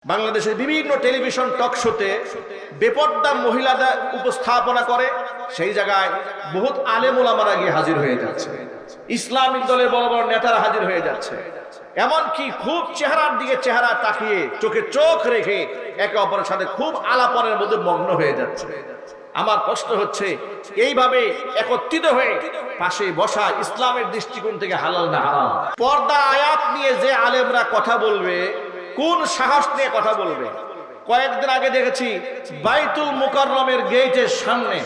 বাংলাদেশের বিভিন্ন টেলিভিশন টক শোতে বেপর্দা মহিলাদের উপস্থাপনা করে, সেই জায়গায় বহুত আলেম ওলামারা গিয়ে হাজির হয়ে যাচ্ছে, ইসলামিক দলের বড় বড় নেতারা হাজির হয়ে যাচ্ছে, এমনকি খুব চেহারার দিকে চেহারা তাকিয়ে চোখে চোখ রেখে একে অপরের সাথে খুব আলাপনের মধ্যে মগ্ন হয়ে যাচ্ছে। আমার প্রশ্ন হচ্ছে, এইভাবে একত্রিত হয়ে পাশে বসা ইসলামের দৃষ্টিকোণ থেকে হালাল না হারাম? পর্দা আয়াত নিয়ে যে আলেমরা কথা বলবে, কোন সাহস নিয়ে কথা বলবে? কয়েকদিন আগে দেখেছি বাইতুল মুকাররমের গেটের সামনে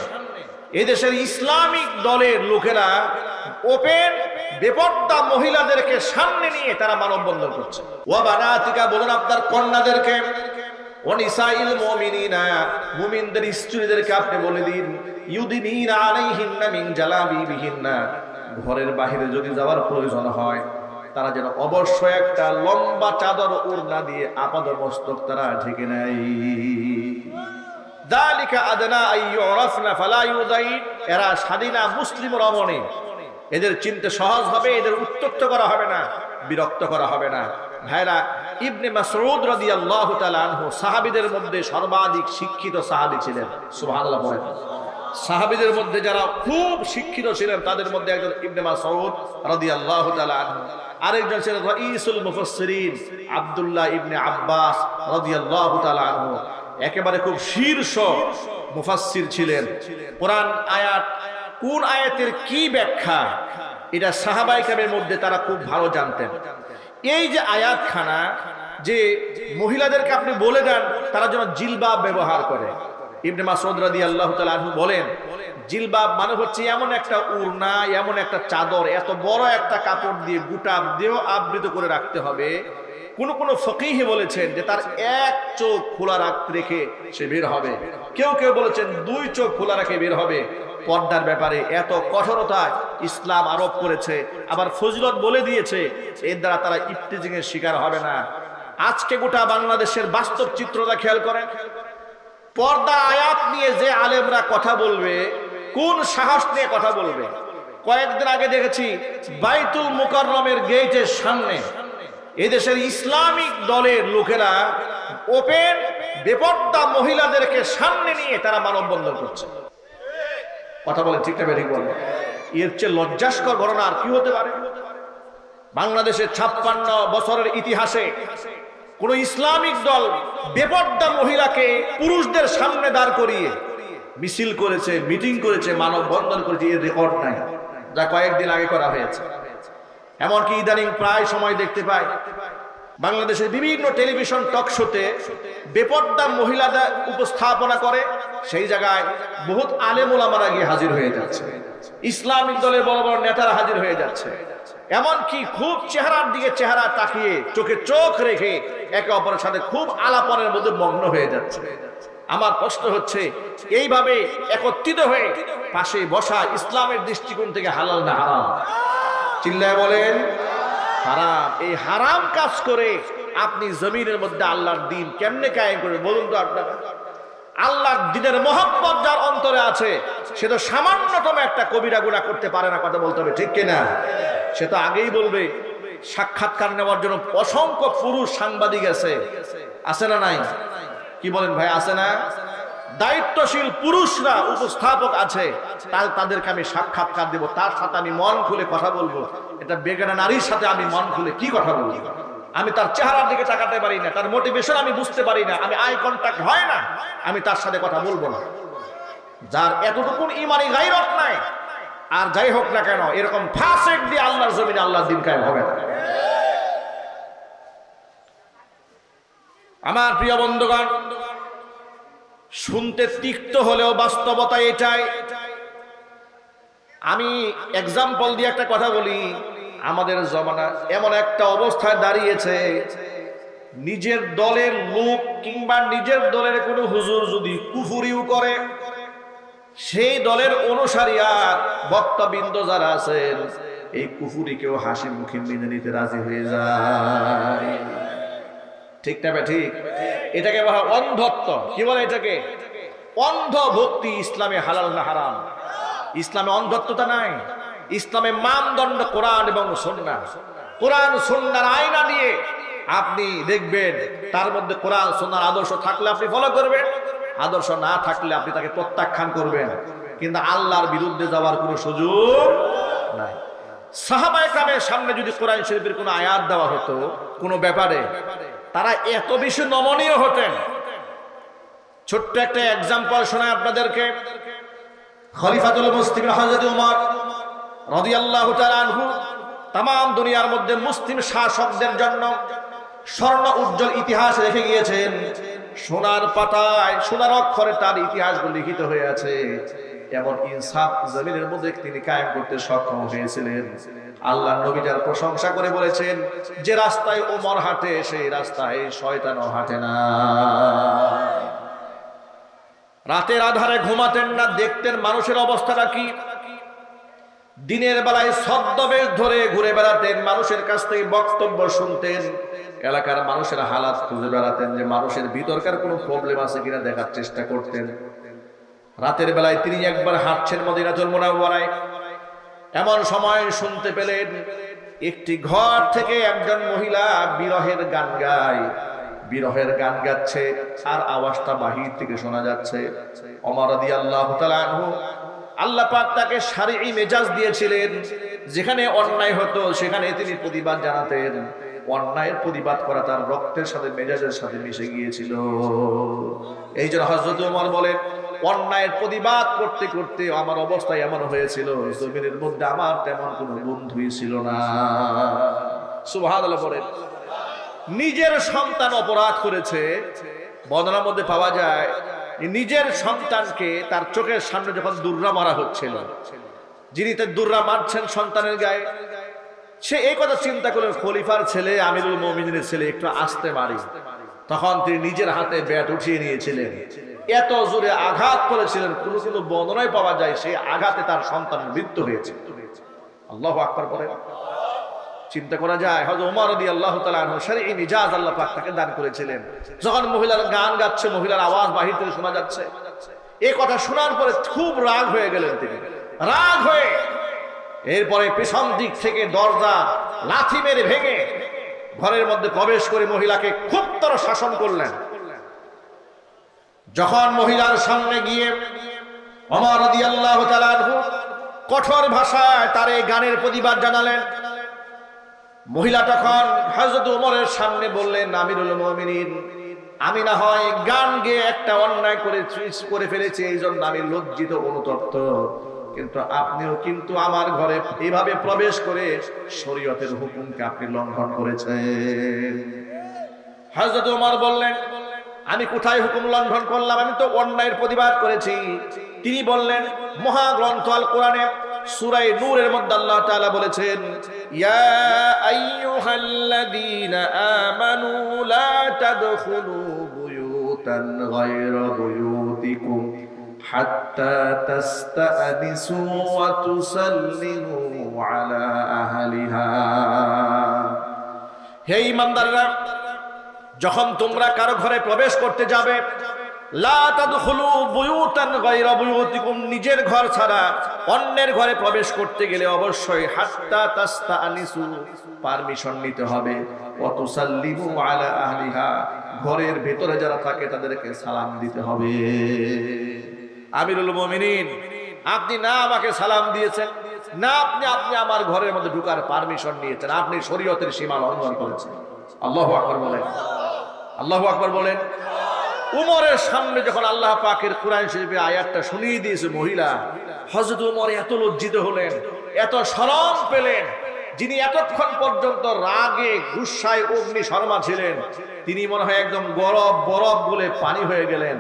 এদেশের ইসলামিক দলের লোকেরা ওপেন বেপর্দা মহিলাদেরকে সামনে নিয়ে তারা মানববন্ধন করছে। ওয়া বানাতিকা, বলুন আপনার কন্যাদেরকে, ওয়ানিসাইল মুমিনিনা, মুমিনদের স্ত্রীদেরকে আপনি বলে দিন, ইউদিনিনা আলাইহিন্না মিন জালাবিবিহিন্না, ঘরের বাইরে যদি যাওয়ার প্রয়োজন হয় তারা যেন অবশ্যই একটা লম্বা চাদর ওড়না দিয়ে আপাদমস্তক তারা ঢেকে নেয়। যালিকা আদনা আইয়ুরাফনা ফালা ইউযাইন, এরা স্বাধীনা মুসলিম রমণী, এদের চিনতে সহজ হবে, এদের উত্ত্যক্ত করা হবে না, বিরক্ত করা হবে না। ভাইরা, ইবনে মাসউদ রাদিয়াল্লাহু তাআলা আনহু সাহাবীদের মধ্যে সর্বাধিক শিক্ষিত সাহাবী ছিলেন। সুবহানাল্লাহ বলেন। সাহাবীদের মধ্যে যারা খুব শিক্ষিত ছিলেন তাদের মধ্যে একজন ইবনে মাসউদ রাদিয়াল্লাহু তাআলা আনহু, আরেকজন ছিলেন রাইসুল মুফাসসিরিন আব্দুল্লাহ ইবনে আব্বাস রাদিয়াল্লাহু তাআলা আনহু, একেবারে খুব শীর্ষ মুফাসসির ছিলেন। কোরআন আয়াত, কোন আয়াতের কি ব্যাখ্যা, এটা সাহাবায়ে কেরামের মধ্যে তারা খুব ভালো জানতেন। এই যে আয়াতখানা, যে মহিলাদেরকে আপনি বলে দেন তারা যেন জিলবাব ব্যবহার করে, ইবনে মাসউদ রাদিয়াল্লাহু তাআলা আনহু বলেন, জিলবাব মানে হচ্ছে এমন একটা ওড়না, এমন একটা চাদর, এত বড় একটা কাপড় দিয়ে গোটা দেহ আবৃত করে রাখতে হবে। কোন কোন ফকিহ বলেছেন যে তার এক চোখ খোলা রেখে সে বের হবে, কেউ কেউ বলেছেন দুই চোখ খোলা রেখে বের হবে। পর্দার ব্যাপারে এত কঠোরতা ইসলাম আরোপ করেছে, আবার ফজিলত বলে দিয়েছে, এর দ্বারা তারা ইফতিজিং এর শিকার হবে না। আজকে গোটা বাংলাদেশের বাস্তব চিত্রটা খেয়াল করেন। পর্দা আয়াত নিয়ে যে আলেমরা কথা বলবে, কোন সাহস নিয়ে কথা বলবে? কয়েকদিন আগে দেখেছি বাইতুল মুকাররমের গেটের সামনে এদেশের ইসলামিক দলের লোকেরা ওপেন বেপর্দা মহিলাদেরকে সামনে নিয়ে তারা মানববন্ধন করছে। কথা বলেন, ঠিক না ঠিক বলেন? এর চেয়ে লজ্জাস্কর ঘটনা আর কি হতে পারে? বাংলাদেশের 56 বছরের ইতিহাসে কোন ইসলামিক দল বেপর্দা মহিলাকে পুরুষদের সামনে দাঁড় করিয়ে মিছিল করেছে, মিটিং করেছে, মানববন্ধন করেছে, এর রেকর্ড নাই, যা কয়েকদিন আগে করা হয়েছে। এমনকি ইদানিং প্রায় সময় দেখতে পাই বাংলাদেশের বিভিন্ন টেলিভিশন টক শোতে বেপর্দা মহিলাদের উপস্থাপনা করে, সেই জায়গায় বহুত আলেম ওলামারা গিয়ে হাজির হয়ে যাচ্ছে, ইসলামিক দলের বড় বড় নেতারা হাজির হয়ে যাচ্ছে, এমনকি খুব চেহারার দিকে চেহারা তাকিয়ে চোখে চোখ রেখে একে অপরের সাথে খুব আলাপনের মধ্যে মগ্ন হয়ে যাচ্ছে। আমার প্রশ্ন হচ্ছে, এইভাবে একত্রিত হয়ে পাশে বসা ইসলামের দৃষ্টিকোণ থেকে হালাল না হারাম? চিল্লায় বলেন হারাম। এই হারাম কাজ করে আপনি জমিনের মধ্যে আল্লাহর দ্বীন কেমনে কায়েম করবেন বলুন তো আপনারা? আল্লাহর দ্বীনের মহব্বত যার অন্তরে আছে, সে তো সামান্যতম একটা কবিরা গুনাহ করতে পারে না, কথা বলতে হবে, ঠিক কিনা? সে তো আগেই বলবে। সাক্ষাৎকার নেওয়ার জন্য অসংখ্য পুরুষ সাংবাদিক আছে না নাই? কি বলেন ভাই, আছে না? দায়িত্বশীল পুরুষরা উপস্থাপক আছে, তাদেরকে আমি সাক্ষাৎকার দেব, তার সাথে আমি মন খুলে কথা বলবো। এটা বেগানা নারীর সাথে আমি মন খুলে কি কথা বলবো? আমি তার চেহারার দিকে তাকাতে পারি না, তার মোটিভেশন আমি বুঝতে পারি না, আমি আই কন্টাক্ট হয় না, আমি তার সাথে কথা বলবো না। যার এতটুকুন ইমানি গায়রত নাই, আর যাই হোক না কেন, এরকম ফাসিক দিয়ে আল্লাহর জমিনে আল্লাহর দ্বীন কায়েম হবে না। আমার প্রিয় বন্ধুগণ, শুনতে তিক্ত হলেও বাস্তবতা এটাই। আমি এক্সাম্পল দিয়ে একটা কথা বলি। আমাদের জমানা এমন একটা অবস্থায় দাঁড়িয়েছে, নিজের দলের লোক কিংবা নিজের দলের কোনো হুজুর যদি কুফরিও করে, সেই দলের অনুসারী আর বক্তাবৃন্দ যারা আছেন, এই কুফরিকেও হাসি মুখে মেনে নিতে রাজি হয়ে যায়। ঠিক না ঠিক? এটাকে বলা হয় অন্ধত্ব। কি বলে এটাকে? অন্ধ ভক্তি। ইসলামে হালাল না হারাম? ইসলামে অন্ধত্বতা নাই। ইসলামে মানদণ্ড কোরআন এবং সুন্নাহ। কোরআন সুন্নাহর আয়না দিয়ে আপনি দেখবেন তার মধ্যে কোরআন সুন্নাহর আদর্শ থাকলে আপনি ফলো করবেন, আদর্শ না থাকলে আপনি তাকে প্রত্যাখ্যান করবেন, কিন্তু আল্লাহর বিরুদ্ধে যাওয়ার কোনো সুযোগ নাই। সাহাবায়ে কেরামের সামনে যদি কোরআন শরীফের কোনো আয়াত দেওয়া হতো কোনো ব্যাপারে, তারা এত বেশি নমনীয় হতেন। ছোট্ট একটা এক্সাম্পল শোনায় আপনাদেরকে। খলিফাতুল মুসলিমিন হযরত ওমর রাদিয়াল্লাহু তাআলা আনহু তাম দুনিয়ার মধ্যে মুসলিম শাসকদের জন্য স্বর্ণ উজ্জ্বল ইতিহাস রেখে গিয়েছেন। সোনার পাতায় সোনার অক্ষরে তার ইতিহাসগুলো লিখিত হয়ে আছে। এমন ইনসাফ জমিনের মধ্যে তিনি কায়েম করতে সক্ষম হয়েছিলেন। আল্লাহর নবী যার প্রশংসা করে বলেছেন, যে রাস্তায় ওমর হাঁটে সেই রাস্তায় শয়তানও হাঁটে না। রাতের আধারে ঘুমাতেন না, দেখতেন মানুষের অবস্থাটা কি। দিনের বেলায় ছদ্মবেশ ধরে ঘুরে বেড়াতেন, মানুষের কাছ থেকে বক্তব্য শুনতেন, এলাকার মানুষের হালাত খুঁজে বেড়াতেন, যে মানুষের ভিতরকার কোনো প্রবলেম আছে কিনা দেখার চেষ্টা করতেন। রাতের বেলায় তিনি একবার হাঁটছেন মদিনাতুল মুনাওয়ারায়, এমন সময় শুনতে পেলেন একটি ঘর থেকে একজন মহিলা বিরহের গান গায়, বিরহের গান গাচ্ছে, আর আওয়াজটা বাহির থেকে শোনা যাচ্ছে। ওমর রাদিয়াল্লাহু তাআলা আনহু, আল্লাহ পাক তাকে শারঈ মেজাজ দিয়েছিলেন, যেখানে অন্যায় হতো সেখানে তিনি প্রতিবাদ জানাতেন। অন্যায়ের প্রতিবাদ করা তার রক্তের সাথে মেজাজের সাথে মিশে গিয়েছিল। এই জন্য হযরত ওমর বলেন, অন্যায়ের প্রতিবাদ করতে করতে আমার অবস্থা এমন হয়েছিল, জমিনের মধ্যে আমার তেমন কোনো বন্ধুই ছিল না। সুবহানাল্লাহ বলেন। নিজের সন্তান অপরাধ করেছে, বর্ণনার মধ্যে পাওয়া যায় নিজের সন্তানকে তার চোখের সামনে যখন দুর্রা মারা হচ্ছিল, যিনি তার দুর্রা মারছেন সন্তানের গায়ে, সে এই কথা চিন্তা করলেন, খলিফার ছেলে, আমিরুল মুমিনিনের ছেলে, একটু আস্তে মারি। তখন তিনি নিজের হাতে ব্যাট উঠিয়ে নিয়েছিলেন, এত জোরে আঘাত করেছিলেন, কোনো কোনো বর্ণনায় পাওয়া যায় সেই আঘাতে তার সন্তানের মৃত্যু হয়েছে। আল্লাহু আকবার বলেন। চিন্তা করা যায় হযরত ওমর রাদিয়াল্লাহু তাআলা আনহু শারঈ মিজাজ আল্লাহ পাক তাকে দান করেছিলেন। যখন মহিলার গান গাচ্ছে, মহিলার আওয়াজ বাহির থেকে শোনা যাচ্ছে, এই কথা শোনার পরে খুব রাগ হয়ে গেলেন তিনি। রাগ হয়ে এরপরে পেছন দিক থেকে দরজা লাথি মেরে ভেঙে ঘরের মধ্যে প্রবেশ করে মহিলাকে খুবতর শাসন করলেন। যখন মহিলার সামনে গিয়ে ওমর রাদিয়াল্লাহু তাআলা আনহু কঠোর ভাষায় তার এই গানের প্রতিবাদ জানালেন, মহিলা তখন হযরত ওমরের সামনে বললেন, আমিরুল মুমিনিন, আমি না হয় গান গেয়ে একটা অন্যায় করে ফেলেছি, এই জন্য আমি লজ্জিত অনুতপ্ত, কিন্তু আপনিও কিন্তু আমার ঘরে এইভাবে প্রবেশ করে শরীয়তের হুকুমকে আপনি লঙ্ঘন করেছেন। হযরত ওমর বললেন, আমি কোথায় হুকুম লঙ্ঘন করলাম? আমি তো অন্যায়ের প্রতিবাদ করেছি। তিনি বললেন, মহাগ্রন্থ আল কোরআনে সূরা নূরের মধ্যে আল্লাহ তাআলা বলেছেন, ইয়া আইয়ুহাল্লাযীনা আমানু লা তাদখুলু বুয়ুতান গায়রা বুয়ুতিকুম হাত্তা তাস্তানিসু ওয়া তুসাল্লিমু আলা আহলিহা। হে ঈমানদাররা, যখন তোমরা কারো ঘরে প্রবেশ করতে যাবে, লা তাদখুলু বুয়ুতান গায়রা বুয়ুতিকুম, নিজের ঘর ছাড়া অন্যের ঘরে প্রবেশ করতে গেলে অবশ্যই হাত্তা তাস্তানিসু, পারমিশন নিতে হবে, ওয়া তুসাল্লিমু আলা আহলিহা, ঘরের ভিতরে যারা থাকে তাদেরকে সালাম দিতে হবে। আমিরুল মুমিনিন, আপনি না আমাকে সালাম দিয়েছেন, না আপনি আমার ঘরের মধ্যে ঢোকার পারমিশন নিয়েছেন, আপনি শরীয়তের সীমা লঙ্ঘন করেছেন। আল্লাহু আকবার বলেন। আল্লাহু আকবার বলেন। উমরের সামনে যখন আল্লাহ পাকের কোরআন শরীফের আয়াতটা শুনিয়ে দিয়েছে মহিলা, হযরত উমর এত লজ্জিত হলেন, এত শরম পেলেন, যিনি এতক্ষণ পর্যন্ত রাগে গুসায় অগ্নি শর্মা ছিলেন, তিনি মনে হয় একদম বরফ বলে পানি হয়ে গেলেন।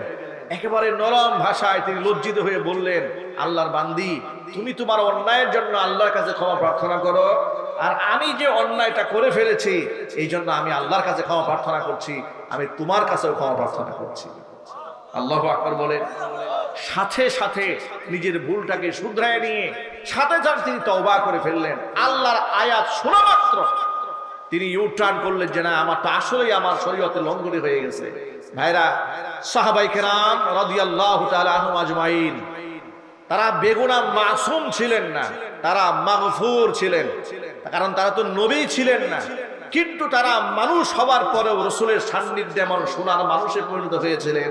একেবারে নরম ভাষায় তিনি লজ্জিত হয়ে বললেন, আল্লাহর বান্দি, তুমি তোমার অন্যায়ের জন্য আল্লাহর কাছে ক্ষমা প্রার্থনা করো, আর আমি যে অন্যায়টা করে ফেলেছি এই জন্য আমি আল্লাহর কাছে ক্ষমা প্রার্থনা করছি, আমি তোমার কাছেও ক্ষমা প্রার্থনা করছি। আল্লাহু আকবার বলেন। সাথে সাথে নিজের ভুলটাকে শুধরায় নিয়ে সাথে সাথে তিনি তওবা করে ফেললেন। আল্লাহর আয়াত শোনা মাত্র তিনি ইউটার্ন করলেন যে না, আমার তো আসলেই আমার শরীয়তে লঙ্ঘন হয়ে গেছে। ভাইরা, সাহাবায়ে কেরাম রাদিয়াল্লাহু তাআলা আনহুম আজমাইন, তারা বেগুনাহ মাসুম ছিলেন না, তারা মাগফুর ছিলেন, কারণ তারা তো নবী ছিলেন না, কিন্তু তারা মানুষ হওয়ার পরেও রসুলের সান্নিধ্যে এমন সোনার মানুষে পরিণত হয়েছিলেন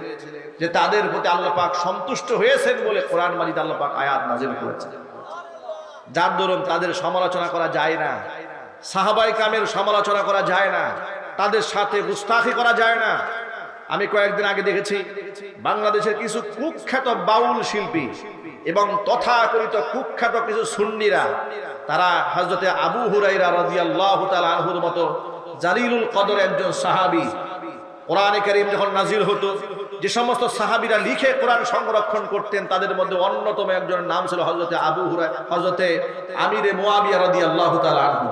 যে তাদের প্রতি আল্লাহ পাক সন্তুষ্ট হয়েছেন বলে কোরআন মাজিদ আল্লাহ পাক আয়াত নাযিল করেছেন। যার দরুন তাদের সমালোচনা করা যায় না, সাহাবায়ে কেরামের সমালোচনা করা যায় না, তাদের সাথে গুস্তাখি করা যায় না। আমি কয়েকদিন আগে দেখেছি বাংলাদেশের কিছু কুখ্যাত বাউল শিল্পী এবং তথাকথিত কুখ্যাত কিছু সুন্নিরা তারা হযরতে আবু হুরায়রা রাদিয়াল্লাহু তাআলা আনহুর মতো জালিলুল কদর একজন সাহাবী, কোরআনে কারীম যখন নাজিল হতো যে সমস্ত সাহাবীরা লিখে কোরআন সংরক্ষণ করতেন তাদের মধ্যে অন্যতম একজনের নাম ছিল হযরতে আবু হুরায়রা, হযরতে আমিরে মুয়াবিয়া রাদিয়াল্লাহু তাআলা আনহু।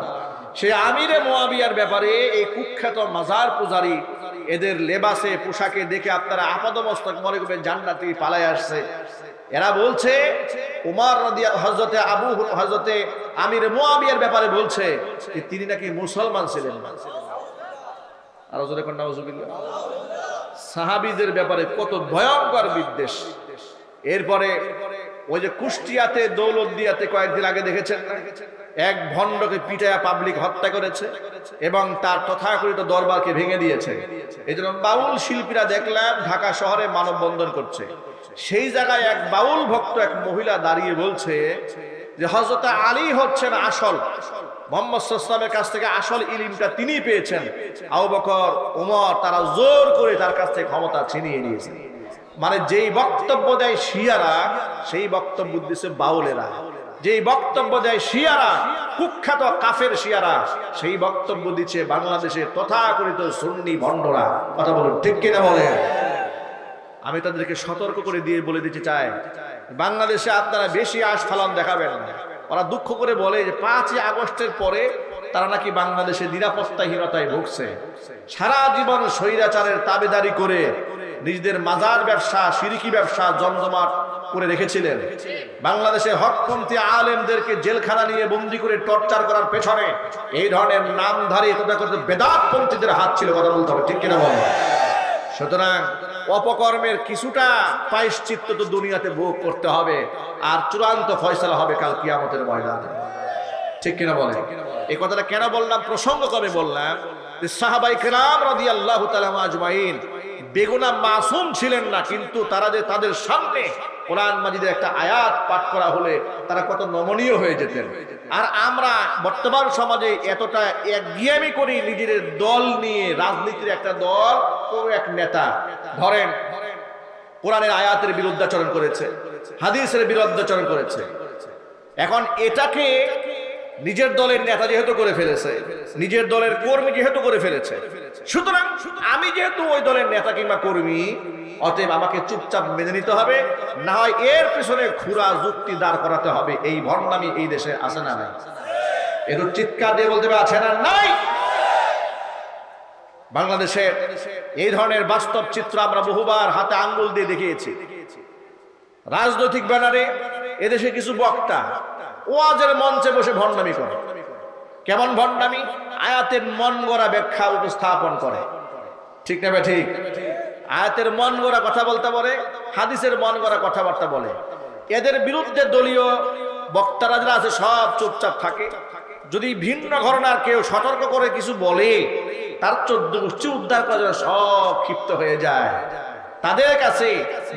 সেই আমিরে মুয়াবিয়ার ব্যাপারে এই কুখ্যাত মাজার পূজারী এদের লেবাসে পোশাকে দেখে আপনারা আপাদমস্তক মনে করবেন জান্নাতি পালায় আসছে। এরা বলছে উমর হযরতে হযরতে আমিরে মুয়াবিয়ার ব্যাপারে বলছে যে তিনি নাকি মুসলমান ছিলেন না। আর জোরে কোন নাউজুবিল্লাহ। সাহাবীদের ব্যাপারে কত ভয়ঙ্কর বিদ্বেষ। এরপরে ওই যে কুষ্টিয়াতে দৌলতদিয়াতে কয়েকদিন আগে দেখেছেন না, এক ভণ্ডকে পিটায়া পাবলিক হত্যা করেছে এবং তার তথাকথিত দরবারকে ভেঙে দিয়েছে। এই জন্য বাউল শিল্পীরা দেখলাম ঢাকা শহরে মানববন্ধন করছে। সেই জায়গায় এক বাউল ভক্ত এক মহিলা দাঁড়িয়ে বলছে যে হযরত আলী হচ্ছেন আসল, মুহাম্মদ সাল্লাল্লাহু আলাইহি ওয়াসাল্লামের কাছ থেকে আসল ইলমটা তিনি পেয়েছেন, আবু বকর ওমর তারা জোর করে তার কাছ থেকে ক্ষমতা ছিনিয়ে নিয়েছেন। মানে যেই বক্তব্য দেয় শিয়ারা সেই বক্তব্য দিচ্ছে বাউলেরা, যেই বক্তব্য দেয় শিয়ারা কুখ্যাত কাফের শিয়ারা সেই বক্তব্য দিচ্ছে বাংলাদেশের তথাকথিত সুন্নি ভণ্ডরা। কথা বলুন ঠিক কিনা বলেন? আমি তাদেরকে সতর্ক করে দিয়ে বলে দিতে চাই বাংলাদেশে আপনারা বেশি আস্ফালন দেখাবেন না। ওরা দুঃখ করে বলে যে 5ই আগস্টের পরে তারা নাকি বাংলাদেশে নিরাপত্তাহীনতায় ভুগছে, সারা জীবন স্বৈরাচারের তাবেদারি করে নিজেদের মাজার ব্যবসা শিরকি ব্যবসা জমজমাট করে রেখেছিলেন। বাংলাদেশে হকপন্থী আলেমদেরকে জেলখানা নিয়ে বন্দী করে টর্চার করার পেছনে এই ধরনের নামধারী তথাকথিত বেদাতপন্থীদের হাত ছিল। কথা বলতে হবে ঠিক কিনা বলেন? সুতরাং অপকর্মের কিছুটা প্রায়শ্চিত্ত তো দুনিয়াতে ভোগ করতে হবে, আর চূড়ান্ত ফয়সালা হবে কাল কিয়ামতের ময়দানে। ঠিক কিনা বলেন? এই কথাটা কেন বললাম, প্রসঙ্গ কবে বললাম যে সাহাবায়ে কেরাম রাদিয়াল্লাহু তাআলা আজমাইন বেগুনাহ মাসুম ছিলেন না, কিন্তু তারা যে তাদের সামনে কোরআন মাজিদের একটা আয়াত পাঠ করা হলে তারা কত নমনীয় হয়ে যেতেন। আর আমরা বর্তমান সমাজে এতটা একঘেয়েমি করি নিজেদের দল নিয়ে, রাজনীতির একটা দল কোন এক নেতা ধরেন কোরআনের আয়াতের বিরুদ্ধাচরণ করেছে, হাদিসের বিরুদ্ধাচরণ করেছে, এখন এটাকে নিজের দলের নেতা যেহেতু করে ফেলেছে, নিজের দলের কর্মী যেহেতু করে ফেলেছে, সুতরাং আমি যেহেতু ওই দলের নেতা কিংবা কর্মী, অতএব আমাকে চুপচাপ মেনে নিতে হবে, না হয় এর পিছনে খুরা যুক্তি দাঁড় করাতে হবে। এই ভণ্ডামি এই দেশে আছে না নাই? একটু চিৎকার দিয়ে বলতে হবে আছে না নাই? বাংলাদেশে এই ধরনের বাস্তব চিত্র আমরা বহুবার হাতে আঙ্গুল দিয়ে দেখিয়েছি। রাজনৈতিক ব্যানারে এদেশে কিছু বক্তা ওয়াজের মঞ্চে বসে ভণ্ডামি করে। কেমন ভণ্ডামি? আয়াতের মন গড়া ব্যাখ্যা উপস্থাপন করে। ঠিক না ভাই? ঠিক। আয়াতের মন গড়া কথা বলতে বলে, হাদিসের মন গড়া কথাবার্তা বলে। এদের বিরুদ্ধে দলীয় বক্তারা যারা আছে সব চুপচাপ থাকে। যদি ভিন্ন ঘটনার কেউ সতর্ক করে কিছু বলে তার 14 গোষ্ঠী উদ্ধার করা সব ক্ষিপ্ত হয়ে যায়। তাদের কাছে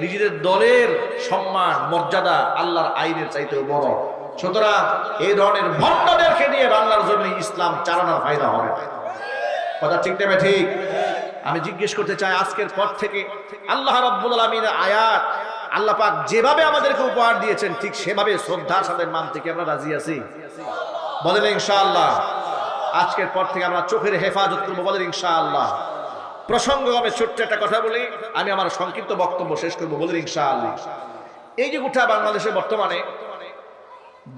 নিজেদের দলের সম্মান মর্যাদা আল্লাহর আইনের চাইতেও বড়। সুতরাং এই ধরনের ভণ্ডদেরকে নিয়ে বাংলার জমিনে ইসলাম চালানোর ফায়দা হবে। কথা ঠিক নেবে? ঠিক। আমি জিজ্ঞেস করতে চাই আজকের পর থেকে আল্লাহ রাব্বুল আলামিনের আয়াত আল্লাহ পাক যেভাবে আমাদেরকে উপহার দিয়েছেন ঠিক সেভাবে শ্রদ্ধার সাথে মানতে কি আমরা রাজি আছি? বলেন ইনশাআল্লাহ। আজকের পর থেকে আমরা চোখের হেফাজত করবো, বলেন ইনশাআল্লাহ। প্রসঙ্গক্রমে ছোট্ট একটা কথা বলি, আমি আমার সংক্ষিপ্ত বক্তব্য শেষ করবো, বলেন ইনশাআল্লাহ। এই যে গোটা বাংলাদেশে বর্তমানে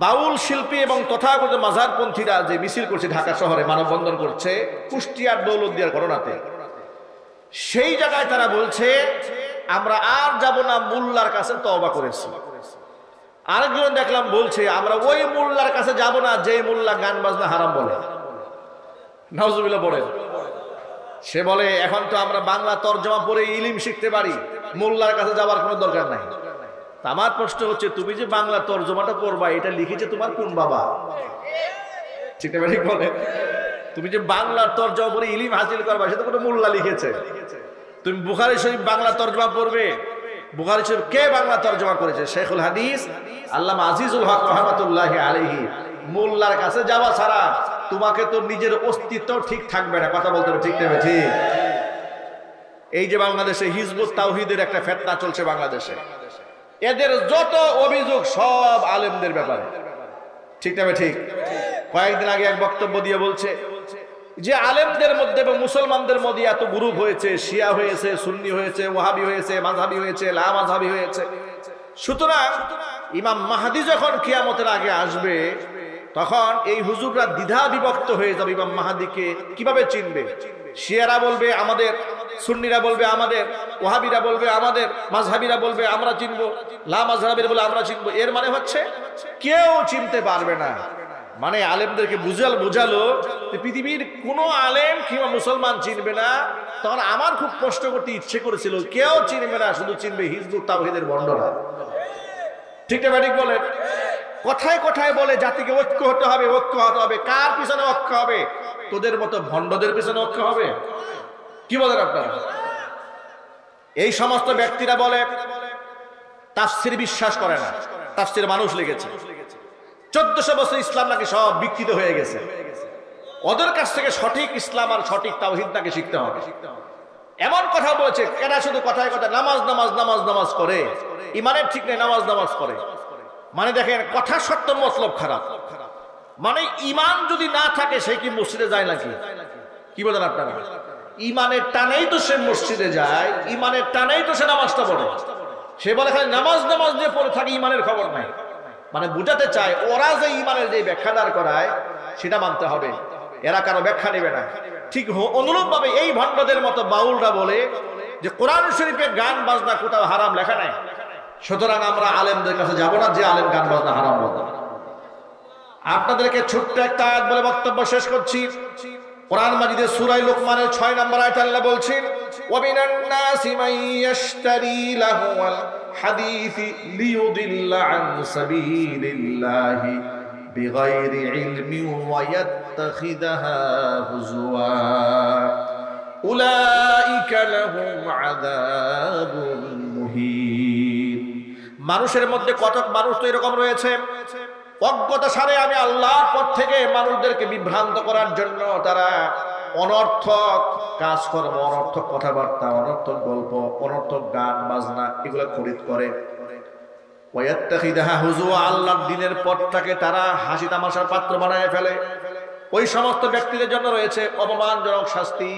বাউল শিল্পী এবং তথাকথিত মাজারপন্থীরা যে মিছিল করছে, ঢাকা শহরে মানববন্ধন করছে কুষ্টিয়ার দৌলতদিয়ার ঘটনাতে, সেই জায়গায় তারা বলছে আমরা আর যাব না, মোল্লার কাছে তওবা করেছি। আরেকজন দেখলাম বলছে আমরা ওই মোল্লার কাছে যাব না যে মোল্লা গান বাজনা হারাম বলে। নাউজুবিল্লাহ বলেন। সে বলে এখন তো আমরা বাংলা তরজমা পড়ে ইলম শিখতে পারি, মোল্লার কাছে যাওয়ার কোনো দরকার নাই। আমার প্রশ্ন হচ্ছে তুমি যে বাংলা তরজমাটা পড়বা এটা লিখেছে তোমার কোন বাবা? ঠিক না? ঠিক বলে। তুমি যে বাংলার তরজমা পড়ে ইলম হাসিল করবা সেটা কোনো মোল্লা লিখেছে? তুমি বুখারী শরীফ বাংলা তরজমা পড়বে, বুখারী শরীফ কে বাংলা তরজমা করেছে? শেখুল হাদিস আল্লামা আজিজুল হক রাহমাতুল্লাহি আলাইহি। মোল্লার কাছে যাওয়া ছাড়া তোমাকে তো নিজের অস্তিত্ব ঠিক থাকবে না। কথা বলতে হবে, ঠিক নেবে ঠিক? এই যে বাংলাদেশে হিজবুত তাওহীদের একটা ফিতনা চলছে বাংলাদেশে, এদের যত অভিযোগ সব আলেমদের ব্যাপারে, ঠিক নেবে ঠিক? কয়েকদিন আগে এক বক্তব্য দিয়ে বলছে যে আলেমদের মধ্যে এবং মুসলমানদের মধ্যে এত গ্রুপ হয়েছে, শিয়া হয়েছে, সুন্নি হয়েছে, ওয়াহাবি হয়েছে, মাযহাবি হয়েছে, লা মাযহাবি হয়েছে। সুতরাং ইমাম মাহদী যখন কিয়ামতের আগে আসবে তখন এই হুজুররা দ্বিধা বিভক্ত হয়ে যাবে ইমাম মাহদীকে কিভাবে চিনবে। শিয়ারা বলবে আমাদের, সুন্নিরা বলবে আমাদের, ওয়াহাবিরা বলবে আমাদের, মাযহাবিরা বলবে আমরা চিনবো, লা মাযহাবিরা বলে আমরা চিনবো। এর মানে হচ্ছে কেউ চিনতে পারবে না। মানে আলেমদেরকে বুঝালো যে পৃথিবীর কোনো আলেম কিংবা মুসলমান চিনবে না। তখন আমার খুব প্রশ্ন করতে ইচ্ছে করেছিল, কেউ চিনবে না, শুধু চিনবে হিজবুত তাওহীদের বন্ডরা। ঠিক না ঠিক বলেন? কথায় কথায় বলে জাতিকে ঐক্য হতে হবে, ঐক্য হতে হবে। কার পিছনে ঐক্য হবে? তোদের মতো ভণ্ডদের পিছনে ঐক্য হবে? কি বলেন আপনারা? এই সমস্ত ব্যক্তিরা বলে তাফসীর বিশ্বাস করে না, তাফসীর মানুষ লিখেছে। 1400 বছর ইসলাম নাকি সব বিকৃত হয়ে গেছে। ওদের কাছ থেকে সঠিক ইসলাম আর সঠিক তাওহীদ নাকি শিখতে হবে। এমন কথা বলেছে, কেনা শুধু কথায় কথায় নামাজ নামাজ নামাজ নামাজ করে, ইমানের ঠিক নেই, নামাজ নামাজ করে। মানে দেখেন, কথা সত্য মতলব খারাপ। মানে ইমান যদি না থাকে সে কি মসজিদে যায় নাকি? কি বলেন আপনারা? ইমানের টানেই তো সে মসজিদে যায়, ইমানের টানেই তো সে নামাজটা পড়ে। সে বলে খালি নামাজ নামাজ দিয়ে পড়ে থাকে, ইমানের খবর নাই। মানে বুঝাতে চায় ওরা যে ইমানের যে ব্যাখ্যা দাঁড় করায় সেটা মানতে হবে, এরা কারো ব্যাখ্যা নেবে না। ঠিক অনুরূপ ভাবে এই ভণ্ডদের মতো বাউলরা বলে যে কোরআন শরীফে গান বাজনা কোথাও হারাম লেখা নাই, সুতরাং আমরা আলেমদের কাছে যাব না যে আলেম গান বাজনা হারাম বলে। আপনাদেরকে ছোট্ট একটা আয়াত বলে বক্তব্য শেষ করছি। কোরআন মাজিদের সূরা লুকমানের 6 নম্বর আয়াতে আল্লাহ বলছেন, ওয়া মিনান নাসি মান ইয়াশতারি লাহুল হাদিসি লিয়ুদিল্লা আন সাবিলিল্লাহি বিগাইরি ইলমিন ওয়া ইয়াত্তাখিদাহা হুজওয়া উলাইকা লাহুম আযাবুন মুহিন। মানুষের মধ্যে কতক মানুষ তো এরকম রয়েছে, অজ্ঞতা সারে আমি আল্লাহর পথ থেকে মানুষদেরকে বিভ্রান্ত করার জন্য তারা অনর্থক কাজকর্ম, অনর্থক কথাবার্তা, অনর্থক গল্প, অনর্থক গান বাজনা এগুলো খরিদ করে। ওয়ায়াত্তাখিদাহা হুজুয়া, আল্লাহর দ্বীনের পথটাকে তারা হাসি তামাশার পাত্র বানায় ফেলে। ওই সমস্ত ব্যক্তিদের জন্য রয়েছে অপমানজনক শাস্তি।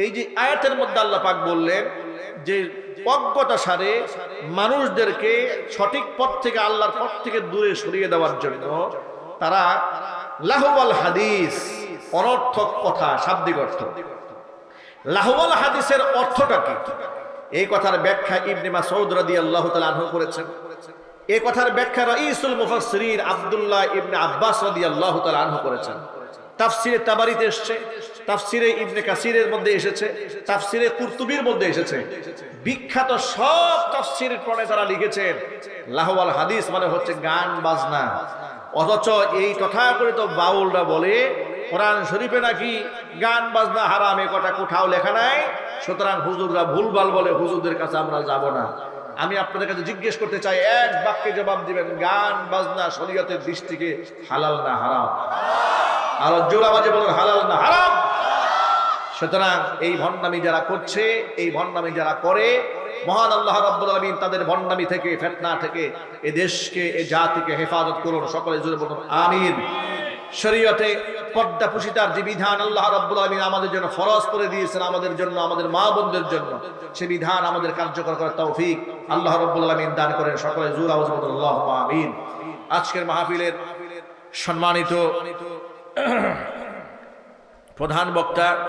এই যে আয়াতের মধ্যে আল্লাহ পাক বললেন যে অজ্ঞতা সারে মানুষদেরকে সঠিক পথ থেকে, আল্লাহর পথ থেকে দূরে সরিয়ে দেওয়ার জন্য তারা লাহওয়াল হাদিস, অনর্থক কথা, শাব্দিক অর্থ। লাহওয়াল হাদিসের অর্থটা কি? এই কথার ব্যাখ্যা ইবনে মাসউদ রাদিয়াল্লাহু তাআলা আনহু করেছেন। এই কথার ব্যাখ্যা রাইসুল মুফাসসিরিন আব্দুল্লাহ ইবনে আব্বাস রাদিয়াল্লাহু তাআলা আনহু করেছেন। তাফসিরে তাবারিতে এসেছে, তাফসিরে ইবনে কাসিরের মধ্যে এসেছে, তাফসিরে কুরতুবির মধ্যে এসেছে। বিখ্যাত সব তাফসিরের প্রণেতারা লিখেছেন লাহওয়াল হাদিস মানে হচ্ছে গান বাজনা। অথচ এই তথাকথিত বাউলরা বলে কোরআন শরীফে নাকি গান বাজনা হারাম, এ কথা কোথাও লেখা নাই। সুতরাং হুজুররা ভুলভাল বলে, হুজুরদের কাছে আমরা যাব না। আমি আপনাদের কাছে জিজ্ঞেস করতে চাই, এক বাক্যে জবাব দিবেন, গান বাজনা শরীয়তের দৃষ্টিতে হালাল না হারাম? আর জোর আওয়াজে বলুন হালাল না হারাম। সুতরাং এই ভণ্ডামি যারা করছে, এই ভণ্ডামি যারা করে, মহান আল্লাহ রাব্বুল আলামিন তাদের ভণ্ডামি থেকে, ফিতনা থেকে এই দেশকে, এই জাতিকে হেফাজত করুন। সকলে জোরে বলুন আমিন। শরীয়তে পর্দা পুশিতার যে বিধান আল্লাহ রাব্বুল আলামিন আমাদের জন্য ফরজ করে দিয়েছেন, আমাদের জন্য, আমাদের মা বোনদের জন্য, সেই বিধান আমাদের কার্যকর করার তৌফিক আল্লাহ রাব্বুল আলামিন দান করেন। সকলে জোরে আওয়াজে বলুন আল্লাহুম্মা আমিন। আজকের মাহফিলের সম্মানিত প্রধান বক্তা